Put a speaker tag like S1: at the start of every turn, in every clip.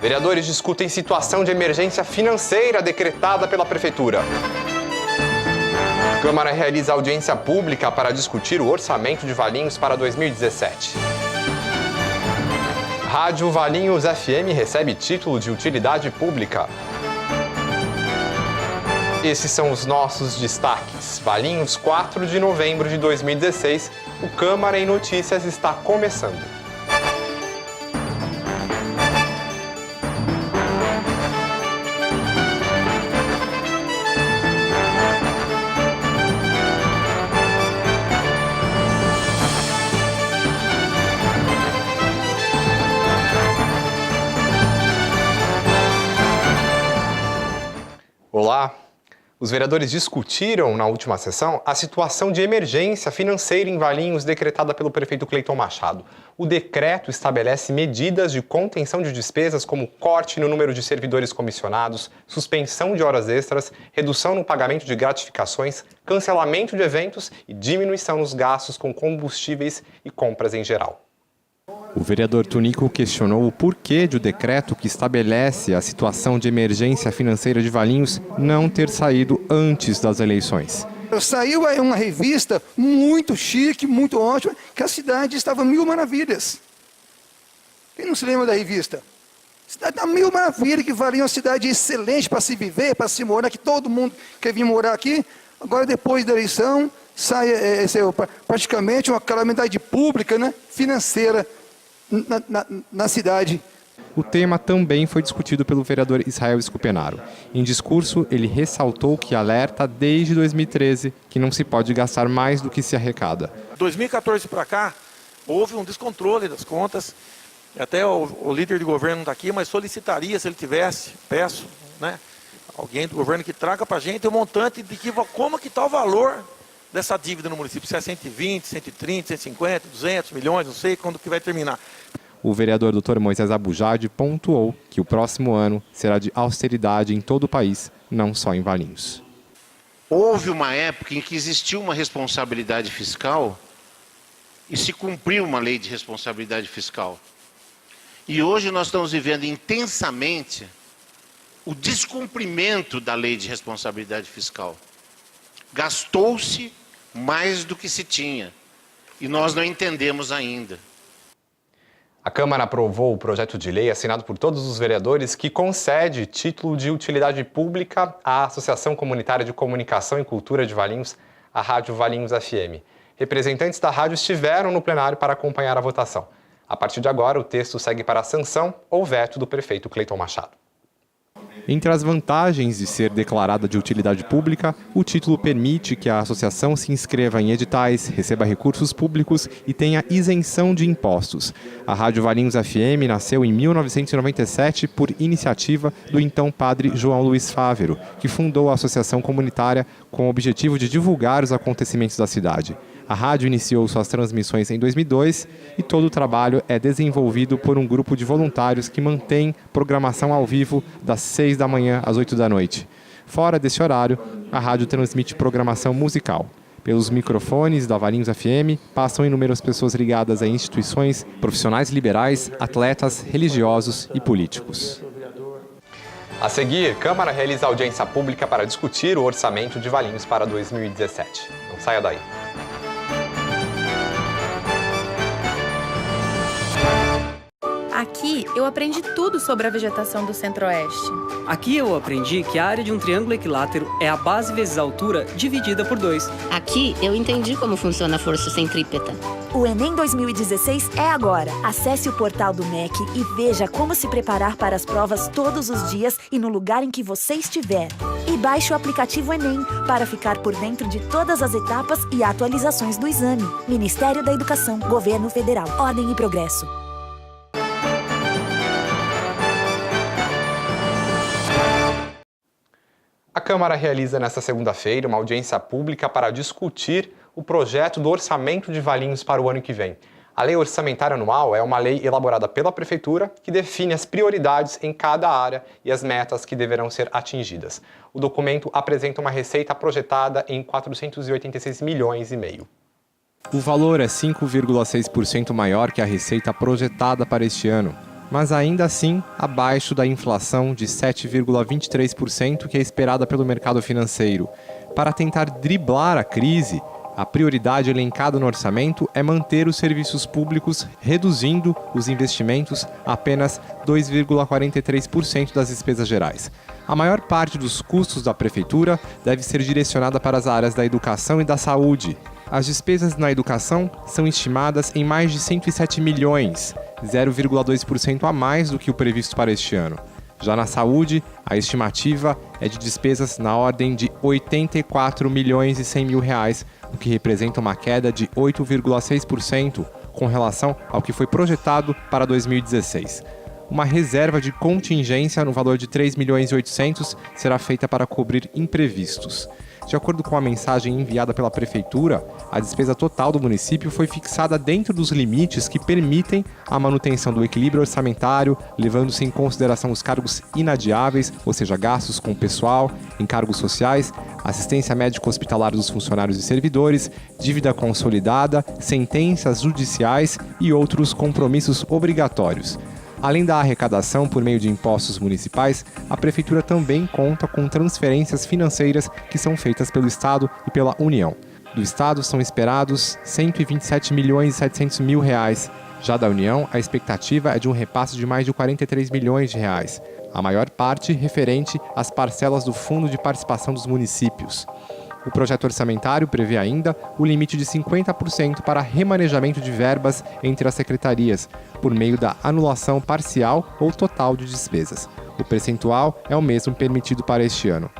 S1: Vereadores discutem situação de emergência financeira decretada pela Prefeitura. Câmara realiza audiência pública para discutir o orçamento de Valinhos para 2017. Rádio Valinhos FM recebe título de utilidade pública. Esses são os nossos destaques. Valinhos, 4 de novembro de 2016. O Câmara em Notícias está começando. Olá! Os vereadores discutiram na última sessão a situação de emergência financeira em Valinhos decretada pelo prefeito Cleiton Machado. O decreto estabelece medidas de contenção de despesas como corte no número de servidores comissionados, suspensão de horas extras, redução no pagamento de gratificações, cancelamento de eventos e diminuição nos gastos com combustíveis e compras em geral. O vereador Tunico questionou o porquê do decreto que estabelece a situação de emergência financeira de Valinhos não ter saído antes das eleições.
S2: Saiu aí uma revista muito chique, muito ótima, que a cidade estava mil maravilhas. Quem não se lembra da revista? A cidade está mil maravilhas, que Valinhos é uma cidade excelente para se viver, para se morar, que todo mundo quer vir morar aqui. Agora, depois da eleição, sai praticamente uma calamidade pública, né, financeira, na cidade.
S1: O tema também foi discutido pelo vereador Israel Scupenaro. Em discurso, ele ressaltou que alerta desde 2013 que não se pode gastar mais do que se arrecada.
S3: 2014 para cá, houve um descontrole das contas. Até o líder de governo não está aqui, mas solicitaria, se ele tivesse, peço, né, alguém do governo que traga para a gente o montante de como que está o valor dessa dívida no município, se é 120, 130, 150, 200 milhões, não sei quando que vai terminar.
S1: O vereador Dr. Moisés Abujade pontuou que o próximo ano será de austeridade em todo o país, não só em Valinhos.
S4: Houve uma época em que existiu uma responsabilidade fiscal e se cumpriu uma lei de responsabilidade fiscal. E hoje nós estamos vivendo intensamente o descumprimento da lei de responsabilidade fiscal. Gastou-se mais do que se tinha e nós não entendemos ainda.
S1: A Câmara aprovou o projeto de lei assinado por todos os vereadores que concede título de utilidade pública à Associação Comunitária de Comunicação e Cultura de Valinhos, a Rádio Valinhos FM. Representantes da rádio estiveram no plenário para acompanhar a votação. A partir de agora, o texto segue para a sanção ou veto do prefeito Cleiton Machado. Entre as vantagens de ser declarada de utilidade pública, o título permite que a associação se inscreva em editais, receba recursos públicos e tenha isenção de impostos. A Rádio Valinhos FM nasceu em 1997 por iniciativa do então padre João Luiz Fávero, que fundou a associação comunitária com o objetivo de divulgar os acontecimentos da cidade. A rádio iniciou suas transmissões em 2002 e todo o trabalho é desenvolvido por um grupo de voluntários que mantém programação ao vivo das 6 da manhã às 8 da noite. Fora desse horário, a rádio transmite programação musical. Pelos microfones da Valinhos FM passam inúmeras pessoas ligadas a instituições, profissionais liberais, atletas, religiosos e políticos. A seguir, Câmara realiza audiência pública para discutir o orçamento de Valinhos para 2017. Não saia daí.
S5: Aqui eu aprendi tudo sobre a vegetação do Centro-Oeste.
S6: Aqui eu aprendi que a área de um triângulo equilátero é a base vezes a altura dividida por 2.
S7: Aqui eu entendi como funciona a força centrípeta.
S8: O Enem 2016 é agora. Acesse o portal do MEC e veja como se preparar para as provas todos os dias e no lugar em que você estiver. E baixe o aplicativo Enem para ficar por dentro de todas as etapas e atualizações do exame. Ministério da Educação, Governo Federal, Ordem e Progresso.
S1: A Câmara realiza nesta segunda-feira uma audiência pública para discutir o projeto do orçamento de Valinhos para o ano que vem. A Lei Orçamentária Anual é uma lei elaborada pela Prefeitura que define as prioridades em cada área e as metas que deverão ser atingidas. O documento apresenta uma receita projetada em 486 milhões e meio. O valor é 5,6% maior que a receita projetada para este ano. mas ainda assim abaixo da inflação de 7,23% que é esperada pelo mercado financeiro. Para tentar driblar a crise, a prioridade elencada no orçamento é manter os serviços públicos, reduzindo os investimentos a apenas 2,43% das despesas gerais. A maior parte dos custos da prefeitura deve ser direcionada para as áreas da educação e da saúde. As despesas na educação são estimadas em mais de 107 milhões, 0,2% a mais do que o previsto para este ano. Já na saúde, a estimativa é de despesas na ordem de 84 milhões e 100 mil reais, o que representa uma queda de 8,6% com relação ao que foi projetado para 2016. Uma reserva de contingência no valor de 3 milhões e 800 será feita para cobrir imprevistos. De acordo com a mensagem enviada pela Prefeitura, a despesa total do município foi fixada dentro dos limites que permitem a manutenção do equilíbrio orçamentário, levando-se em consideração os cargos inadiáveis, ou seja, gastos com pessoal, encargos sociais, assistência médico-hospitalar dos funcionários e servidores, dívida consolidada, sentenças judiciais e outros compromissos obrigatórios. Além da arrecadação por meio de impostos municipais, a Prefeitura também conta com transferências financeiras que são feitas pelo Estado e pela União. Do Estado são esperados 127 milhões e 700 mil reais. Já da União, a expectativa é de um repasse de mais de 43 milhões de reais. A maior parte referente às parcelas do Fundo de Participação dos Municípios. O projeto orçamentário prevê ainda o limite de 50% para remanejamento de verbas entre as secretarias, por meio da anulação parcial ou total de despesas. O percentual é o mesmo permitido para este ano.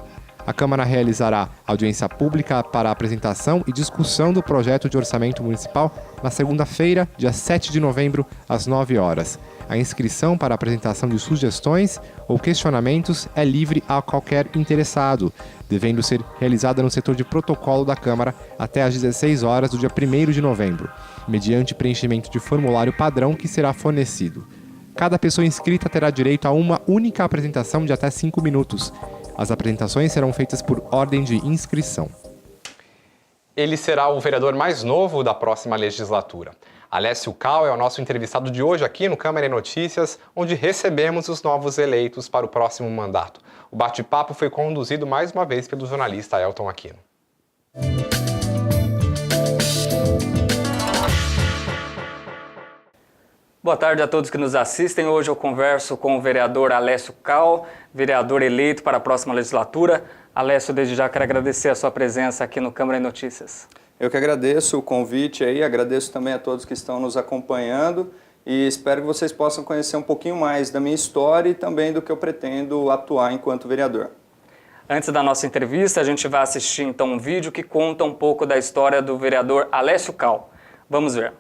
S1: A Câmara realizará audiência pública para apresentação e discussão do projeto de orçamento municipal na segunda-feira, dia 7 de novembro, às 9 horas. A inscrição para apresentação de sugestões ou questionamentos é livre a qualquer interessado, devendo ser realizada no setor de protocolo da Câmara até às 16 horas do dia 1º de novembro, mediante preenchimento de formulário padrão que será fornecido. Cada pessoa inscrita terá direito a uma única apresentação de até 5 minutos. As apresentações serão feitas por ordem de inscrição. Ele será o vereador mais novo da próxima legislatura. Alessio Cal é o nosso entrevistado de hoje aqui no Câmara e Notícias, onde recebemos os novos eleitos para o próximo mandato. O bate-papo foi conduzido mais uma vez pelo jornalista Elton Aquino.
S6: Boa tarde a todos que nos assistem. Hoje eu converso com o vereador Alessio Cal, vereador eleito para a próxima legislatura. Alessio, desde já quero agradecer a sua presença aqui no Câmara e Notícias.
S9: Eu que agradeço o convite aí, agradeço também a todos que estão nos acompanhando e espero que vocês possam conhecer um pouquinho mais da minha história e também do que eu pretendo atuar enquanto vereador.
S6: Antes da nossa entrevista, a gente vai assistir então um vídeo que conta um pouco da história do vereador Alessio Cal. Vamos ver.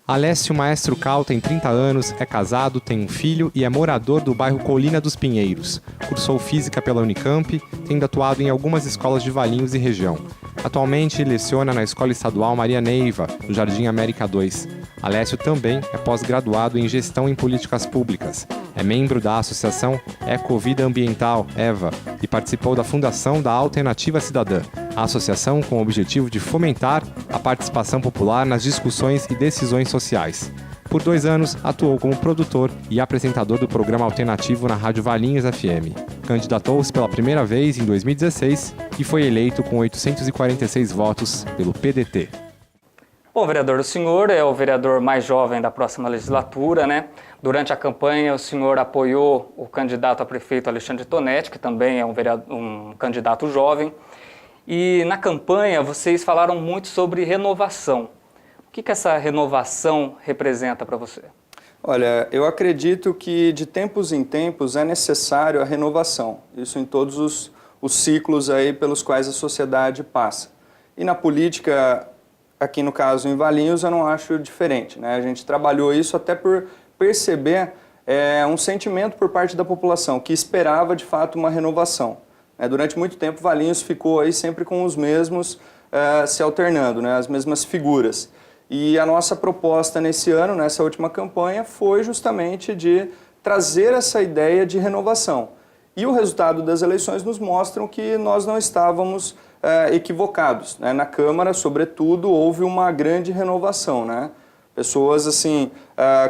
S1: Alessio Maestro Cal tem 30 anos, é casado, tem um filho e é morador do bairro Colina dos Pinheiros. Cursou Física pela Unicamp, tendo atuado em algumas escolas de Valinhos e região. Atualmente leciona na Escola Estadual Maria Neiva, no Jardim América 2. Alessio também é pós-graduado em Gestão em Políticas Públicas. É membro da Associação Ecovida Ambiental, EVA, e participou da fundação da Alternativa Cidadã, a associação com o objetivo de fomentar a participação popular nas discussões e decisões sociais. Por 2 anos, atuou como produtor e apresentador do programa alternativo na Rádio Valinhos FM. Candidatou-se pela primeira vez em 2016 e foi eleito com 846 votos pelo PDT.
S6: Bom, vereador, o senhor é o vereador mais jovem da próxima legislatura, né? Durante a campanha, o senhor apoiou o candidato a prefeito Alexandre Tonetti, que também é um candidato jovem. E na campanha, vocês falaram muito sobre renovação. O que essa renovação representa para você?
S9: Olha, eu acredito que de tempos em tempos é necessário a renovação. Isso em todos os ciclos aí pelos quais a sociedade passa. E na política, aqui no caso em Valinhos, eu não acho diferente, né? A gente trabalhou isso até por perceber um sentimento por parte da população que esperava de fato uma renovação. Durante muito tempo, Valinhos ficou aí sempre com os mesmos se alternando, né? As mesmas figuras. E a nossa proposta nesse ano, nessa última campanha, foi justamente de trazer essa ideia de renovação. E o resultado das eleições nos mostram que nós não estávamos equivocados, né? Na Câmara, sobretudo, houve uma grande renovação, né? Pessoas, assim,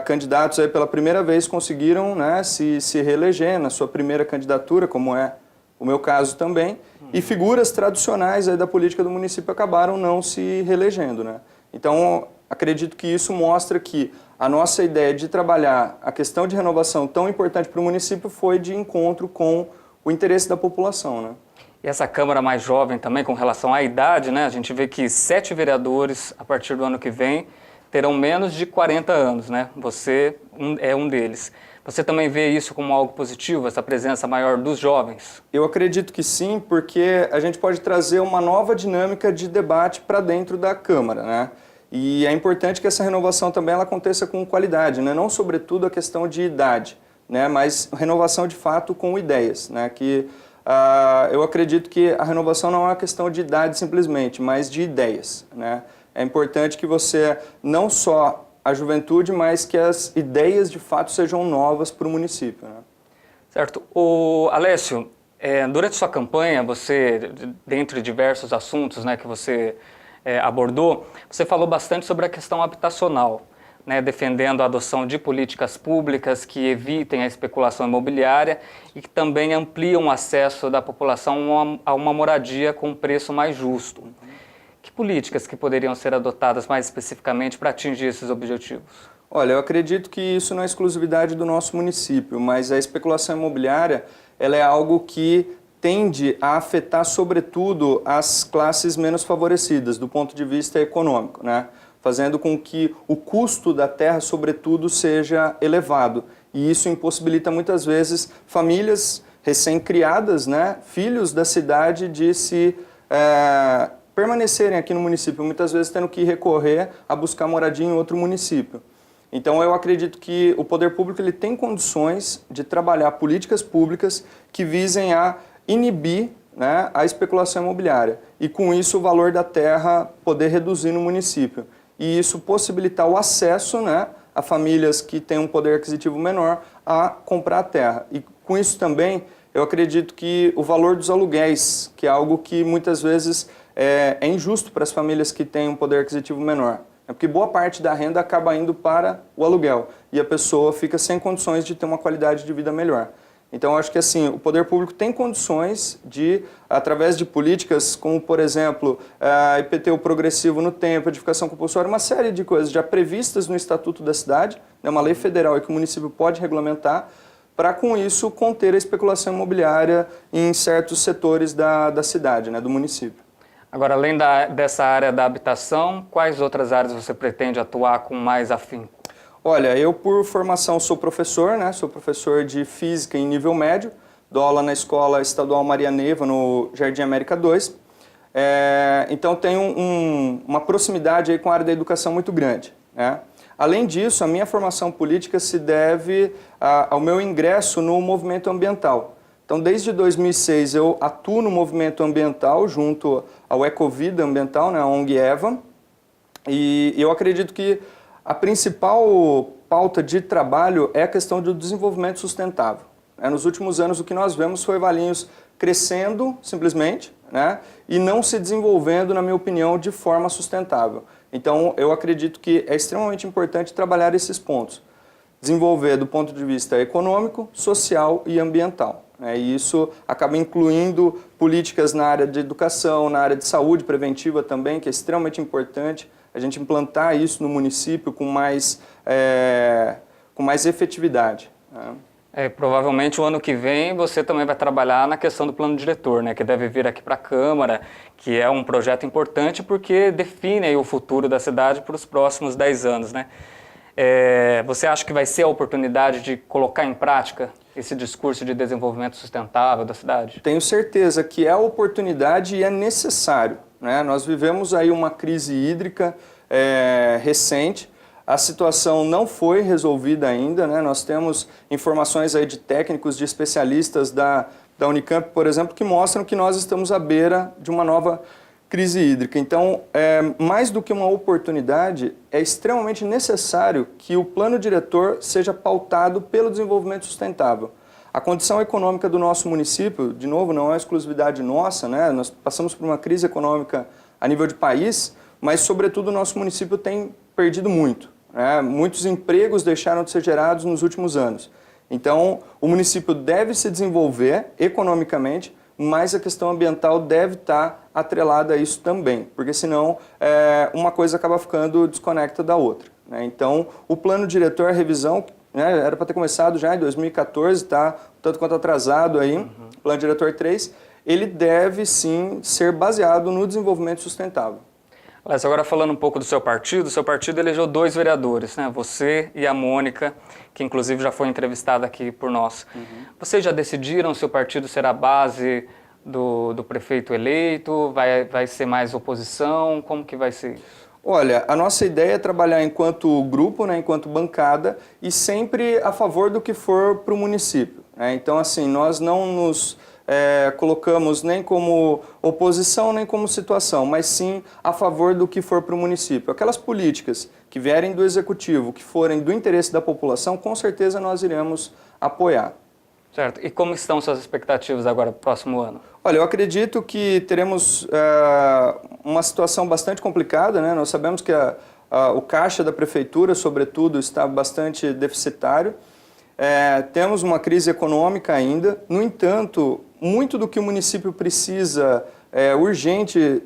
S9: candidatos aí pela primeira vez conseguiram, né, se reeleger na sua primeira candidatura, como é o meu caso também, e figuras tradicionais aí da política do município acabaram não se reelegendo, né? Então, acredito que isso mostra que a nossa ideia de trabalhar a questão de renovação tão importante para o município foi de encontro com o interesse da população, né?
S6: E essa Câmara mais jovem também, com relação à idade, né? A gente vê que 7 vereadores, a partir do ano que vem, terão menos de 40 anos, né? Você é um deles. Você também vê isso como algo positivo, essa presença maior dos jovens?
S9: Eu acredito que sim, porque a gente pode trazer uma nova dinâmica de debate para dentro da Câmara, né? E é importante que essa renovação também ela aconteça com qualidade, né? Não sobretudo a questão de idade, né? Mas renovação de fato com ideias, né? Que eu acredito que a renovação não é uma questão de idade simplesmente, mas de ideias, né? É importante que você, não só a juventude, mas que as ideias de fato sejam novas para o município, né?
S6: Certo. Alessio, durante sua campanha, você, dentre diversos assuntos, né, que você abordou, você falou bastante sobre a questão habitacional, né, defendendo a adoção de políticas públicas que evitem a especulação imobiliária e que também ampliam o acesso da população a uma moradia com preço mais justo. Que políticas que poderiam ser adotadas mais especificamente para atingir esses objetivos?
S9: Olha, eu acredito que isso não é exclusividade do nosso município, mas a especulação imobiliária ela é algo que tende a afetar, sobretudo, as classes menos favorecidas, do ponto de vista econômico, né? Fazendo com que o custo da terra, sobretudo, seja elevado. E isso impossibilita, muitas vezes, famílias recém-criadas, né? Filhos da cidade, de se permanecerem aqui no município, muitas vezes tendo que recorrer a buscar moradia em outro município. Então, eu acredito que o poder público ele tem condições de trabalhar políticas públicas que visem a inibir, né, a especulação imobiliária e, com isso, o valor da terra poder reduzir no município. E isso possibilitar o acesso, né, a famílias que têm um poder aquisitivo menor a comprar a terra. E, com isso também, eu acredito que o valor dos aluguéis, que é algo que muitas vezes é injusto para as famílias que têm um poder aquisitivo menor. É porque boa parte da renda acaba indo para o aluguel e a pessoa fica sem condições de ter uma qualidade de vida melhor. Então, eu acho que assim, o poder público tem condições de, através de políticas como, por exemplo, IPTU progressivo no tempo, edificação compulsória, uma série de coisas já previstas no Estatuto da Cidade, né, uma lei federal que o município pode regulamentar, para, com isso, conter a especulação imobiliária em certos setores da cidade, né, do município.
S6: Agora, além dessa área da habitação, quais outras áreas você pretende atuar com mais afinco?
S9: Olha, eu por formação sou professor, né? Sou professor de física em nível médio, dou aula na Escola Estadual Maria Neiva, no Jardim América 2. Então tenho uma proximidade aí com a área da educação muito grande, né? Além disso, a minha formação política se deve ao meu ingresso no movimento ambiental. Então, desde 2006, eu atuo no movimento ambiental junto ao Ecovida Ambiental, né, a ONG EVA, e eu acredito que a principal pauta de trabalho é a questão do desenvolvimento sustentável. Nos últimos anos, o que nós vemos foi Valinhos crescendo, simplesmente, né, e não se desenvolvendo, na minha opinião, de forma sustentável. Então, eu acredito que é extremamente importante trabalhar esses pontos. Desenvolver do ponto de vista econômico, social e ambiental. E isso acaba incluindo políticas na área de educação, na área de saúde preventiva também, que é extremamente importante a gente implantar isso no município com mais efetividade.
S6: Provavelmente o ano que vem você também vai trabalhar na questão do plano diretor, né, que deve vir aqui para a Câmara, que é um projeto importante porque define aí o futuro da cidade para os próximos 10 anos, né? Você acha que vai ser a oportunidade de colocar em prática esse discurso de desenvolvimento sustentável da cidade?
S9: Tenho certeza que é a oportunidade e é necessário, né? Nós vivemos aí uma crise hídrica recente, a situação não foi resolvida ainda, né? Nós temos informações aí de técnicos, de especialistas da Unicamp, por exemplo, que mostram que nós estamos à beira de uma nova crise hídrica. Então, mais do que uma oportunidade, é extremamente necessário que o plano diretor seja pautado pelo desenvolvimento sustentável. A condição econômica do nosso município, de novo, não é exclusividade nossa, né? Nós passamos por uma crise econômica a nível de país, mas, sobretudo, o nosso município tem perdido muito. né? Muitos empregos deixaram de ser gerados nos últimos anos. Então, o município deve se desenvolver economicamente, mas a questão ambiental deve estar atrelada a isso também, porque senão uma coisa acaba ficando desconecta da outra, né? Então, o plano diretor, a revisão, né, era para ter começado já em 2014, está tanto quanto atrasado aí, plano diretor 3, ele deve sim ser baseado no desenvolvimento sustentável.
S6: Alex, agora falando um pouco do seu partido elegeu 2 vereadores, né? Você e a Mônica, que inclusive já foi entrevistada aqui por nós. Vocês já decidiram se o partido será a base do prefeito eleito? Vai ser mais oposição? Como que vai ser isso?
S9: Olha, a nossa ideia é trabalhar enquanto grupo, né, enquanto bancada, e sempre a favor do que for para o município, né? Então, assim, nós não nos colocamos nem como oposição, nem como situação, mas sim a favor do que for para o município. Aquelas políticas que vierem do executivo, que forem do interesse da população, com certeza nós iremos apoiar.
S6: Certo. E como estão suas expectativas agora para o próximo ano?
S9: Olha, eu acredito que teremos uma situação bastante complicada, né? Nós sabemos que o caixa da prefeitura, sobretudo, está bastante deficitário. Temos uma crise econômica ainda. No entanto, muito do que o município precisa urgente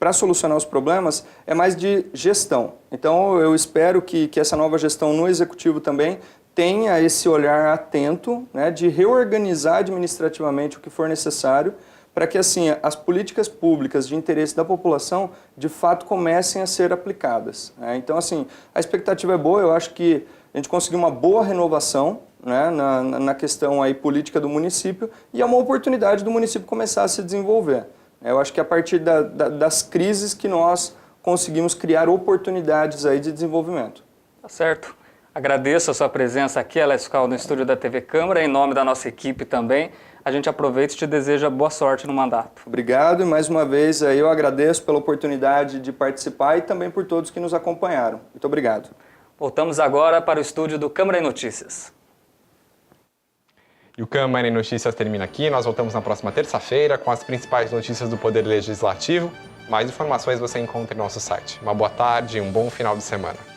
S9: para solucionar os problemas é mais de gestão. Então, eu espero que essa nova gestão no executivo também tenha esse olhar atento, né, de reorganizar administrativamente o que for necessário para que assim as políticas públicas de interesse da população de fato comecem a ser aplicadas, né? Então, assim, a expectativa é boa. Eu acho que a gente conseguiu uma boa renovação, né, na questão aí política do município, e é uma oportunidade do município começar a se desenvolver. Eu acho que é a partir das crises que nós conseguimos criar oportunidades aí de desenvolvimento.
S6: Tá certo. Agradeço a sua presença aqui, Alex Cal, no estúdio da TV Câmara, em nome da nossa equipe também. A gente aproveita e te deseja boa sorte no mandato.
S9: Obrigado, e mais uma vez eu agradeço pela oportunidade de participar e também por todos que nos acompanharam. Muito obrigado.
S6: Voltamos agora para o estúdio do Câmara em Notícias.
S1: E o Câmara em Notícias termina aqui. Nós voltamos na próxima terça-feira com as principais notícias do Poder Legislativo. Mais informações você encontra em nosso site. Uma boa tarde e um bom final de semana.